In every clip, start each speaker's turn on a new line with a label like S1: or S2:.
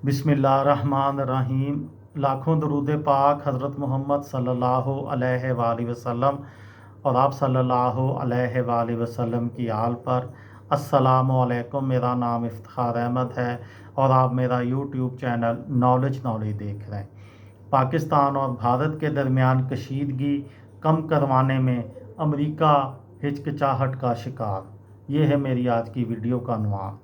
S1: बिस्मिल्लाहिर्रहमानिर्रहीम। लाखों दरूद पाक हज़रत मोहम्मद सल्लल्लाहु अलैहि वसल्लम और आप सल्लल्लाहु अलैहि वसल्लम की आल पर। अस्सलामु अलैकुम। मेरा नाम इफ्तिखार अहमद है और आप मेरा यूट्यूब चैनल नॉलेज देख रहे हैं। पाकिस्तान और भारत के दरमियान कशीदगी कम करवाने में अमेरिका हिचकिचाहट का शिकार। ये है मेरी आज की वीडियो का अनुमान।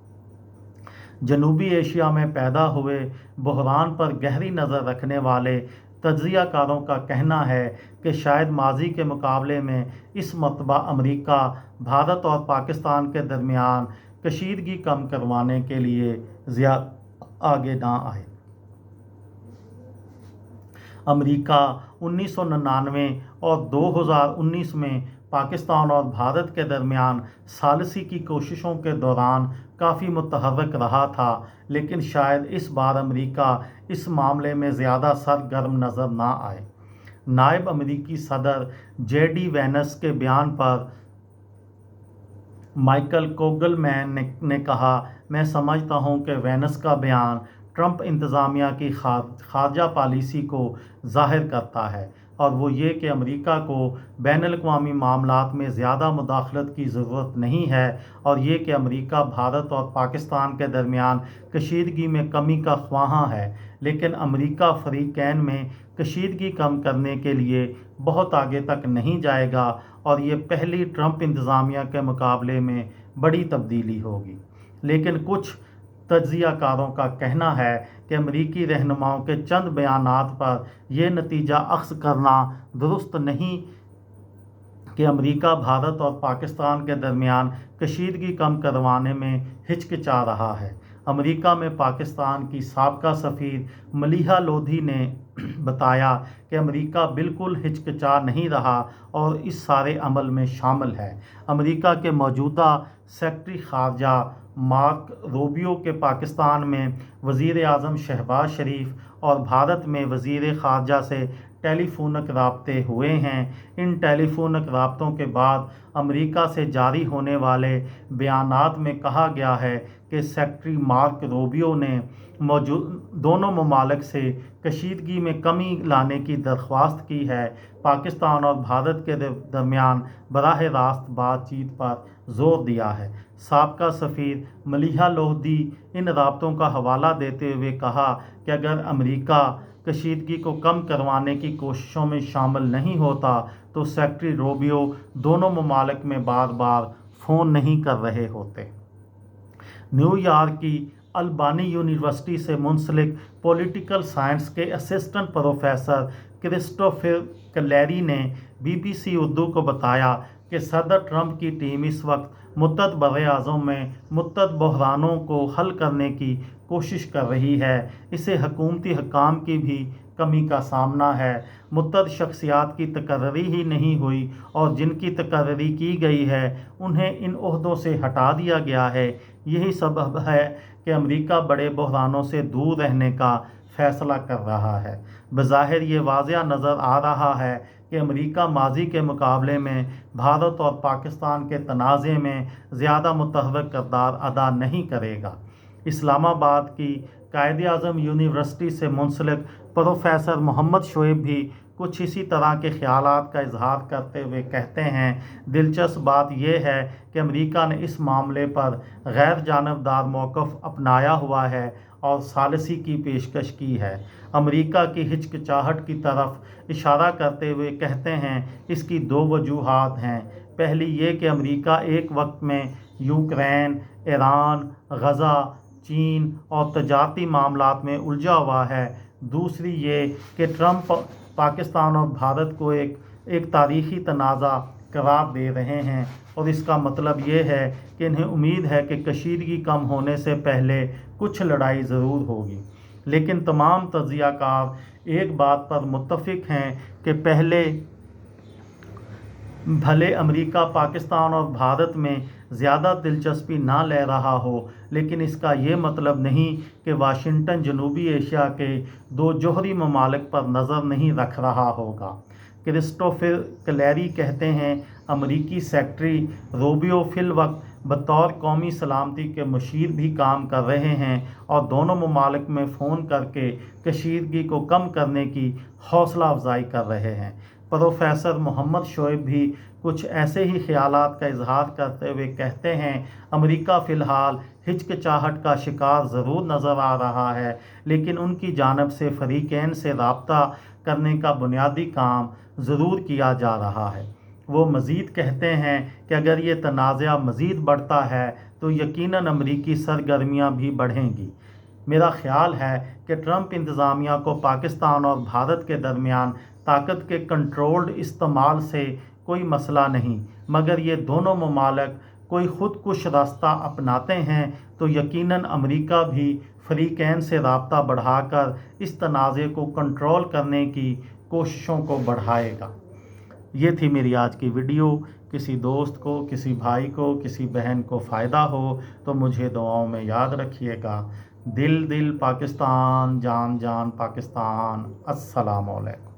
S1: जनूबी एशिया में पैदा हुए बहरान पर गहरी नज़र रखने वाले तज्ज़ियाकारों का कहना है कि शायद माजी के मुकाबले में इस मरतबा अमेरिका भारत और पाकिस्तान के दरमियान कशीदगी कम करवाने के लिए ज़्यादा आगे ना आए। अमेरिका 1999 और 2019 में पाकिस्तान और भारत के दरमियान सालिसी की कोशिशों के दौरान काफ़ी मुतहर्रिक रहा था, लेकिन शायद इस बार अमेरिका इस मामले में ज़्यादा सरगर्म नज़र ना आए। नायब अमेरिकी सदर JD वैंस के बयान पर माइकल कोगलमैन ने कहा, मैं समझता हूं कि वैंस का बयान ट्रंप इंतज़ामिया की खारजा पॉलिसी को ज़ाहिर करता है, और वो ये कि अमेरिका को बैनुल-अक़वामी मामलात में ज़्यादा मुदाखलत की ज़रूरत नहीं है, और ये कि अमेरिका भारत और पाकिस्तान के दरमियान कशीदगी में कमी का ख्वाहां है, लेकिन अमेरिका फ़रीक़ैन में कशीदगी कम करने के लिए बहुत आगे तक नहीं जाएगा, और ये पहली ट्रंप इंतज़ामिया के मुकाबले में बड़ी तब्दीली होगी। लेकिन कुछ तज्ज़ियाकारों का कहना है कि अमेरिकी रहनुमाओं के चंद बयानात पर यह नतीजा अख्ज़ करना दुरुस्त नहीं कि अमेरिका भारत और पाकिस्तान के दरमियान कशीदगी कम करवाने में हिचकिचा रहा है। अमेरिका में पाकिस्तान की साबका सफ़ीर मलीहा लोधी ने बताया कि अमेरिका बिल्कुल हिचकिचा नहीं रहा और इस सारे अमल में शामिल है। अमेरिका के मौजूदा सेक्रेटरी ख़ारजा मार्क रूबियो के पाकिस्तान में वज़ीर आज़म शहबाज शरीफ और भारत में वज़ीर ख़ारजा से टेलीफोनिक राब्ते हुए हैं। इन टेलीफोनिक राब्तों के बाद अमेरिका से जारी होने वाले बयानात में कहा गया है कि सेक्रेटरी मार्क रूबियो ने दोनों ममालिक से कशीदगी में कमी लाने की दरख्वास्त की है। पाकिस्तान और भारत के दरमियान बराह रास्त बातचीत पर जोर दिया है। साबका सफ़ीर मलीहा लोधी इन राब्तों का हवाला देते हुए कहा कि अगर अमेरिका कशीदगी को कम करवाने की कोशिशों में शामिल नहीं होता तो सेक्रेटरी रूबियो दोनों ममालिक में बार बार फ़ोन नहीं कर रहे होते। न्यूयॉर्क की अल्बानी यूनिवर्सिटी से मुंसलिक पॉलिटिकल साइंस के असिस्टेंट प्रोफेसर क्रिस्टोफर क्लेरी ने BBC उर्दू को बताया कि सदर ट्रंप की टीम इस वक्त मुत्तद बर-ए-आज़म में मुत्तद बहरानों को हल करने की कोशिश कर रही है। इसे हुकूमती हकाम की भी कमी का सामना है। मुत्तद शख्सियात की तकर्री ही नहीं हुई और जिनकी तकर्री की गई है उन्हें इन ओहदों से हटा दिया गया है। यही सबब है कि अमेरिका बड़े बहरानों से दूर रहने का फ़ैसला कर रहा है। बज़ाहिर ये वाज़िह नज़र आ रहा है कि अमेरिका माजी के मुकाबले में भारत और पाकिस्तान के तनाज़े में ज़्यादा मुतहर्रिक किरदार अदा नहीं करेगा। इस्लामाबाद की कायद-ए-आज़म यूनिवर्सिटी से मुंसलिक प्रोफेसर मोहम्मद शोएब भी कुछ इसी तरह के ख्यालात का इजहार करते हुए कहते हैं, दिलचस्प बात यह है कि अमेरिका ने इस मामले पर गैर जानबदार मौक़िफ़ अपनाया हुआ है और सालिसी की पेशकश की है। अमेरिका की हिचकिचाहट की तरफ इशारा करते हुए कहते हैं, इसकी दो वजूहात हैं। पहली ये कि अमेरिका एक वक्त में यूक्रेन, ईरान, गज़ा, चीन और तजारती मामलात में उलझा हुआ है। दूसरी ये कि ट्रंप पाकिस्तान और भारत को एक तारीख़ी तनाज़ा करार दे रहे हैं, और इसका मतलब ये है कि इन्हें उम्मीद है कि कशीदगी कम होने से पहले कुछ लड़ाई ज़रूर होगी। लेकिन तमाम तज्ज़ियाकार एक बात पर मुत्तफ़िक़ हैं कि भले अमेरिका पाकिस्तान और भारत में ज़्यादा दिलचस्पी ना ले रहा हो, लेकिन इसका ये मतलब नहीं कि वाशिंगटन जनूबी एशिया के दो जोहरी ममालिक पर नज़र नहीं रख रहा होगा। क्रिस्टोफर क्लेरी कहते हैं, अमेरिकी सेक्रेटरी रूबियो फिल वक्त बतौर कौमी सलामती के मुशीर भी काम कर रहे हैं और दोनों ममालिक में फ़ोन करके कशीदगी को कम करने की हौसला अफजाई कर रहे हैं। प्रोफेसर मोहम्मद शोएब भी कुछ ऐसे ही ख़यालात का इजहार करते हुए कहते हैं, अमेरिका फ़िलहाल हिचकिचाहट का शिकार ज़रूर नज़र आ रहा है, लेकिन उनकी जानब से फ़रीक़ैन से रब्ता करने का बुनियादी काम ज़रूर किया जा रहा है। वो मज़ीद कहते हैं कि अगर ये तनाज़ा मज़ीद बढ़ता है तो यकीनन अमरीकी सरगर्मियाँ भी बढ़ेंगी। मेरा ख़्याल है कि ट्रंप इंतज़ामिया को पाकिस्तान और भारत के दरमियान ताकत के कंट्रोल्ड इस्तेमाल से कोई मसला नहीं, मगर ये दोनों ममालिक कोई ख़ुदकुश रास्ता अपनाते हैं तो यकीनन अमेरिका भी फ़रीक़ैन से रब्ता बढ़ाकर इस तनाज़े को कंट्रोल करने की कोशिशों को बढ़ाएगा। ये थी मेरी आज की वीडियो। किसी दोस्त को, किसी भाई को, किसी बहन को फ़ायदा हो तो मुझे दुआओं में याद रखिएगा। दिल दिल पाकिस्तान, जान जान पाकिस्तान। अस्सलाम वालेकुम।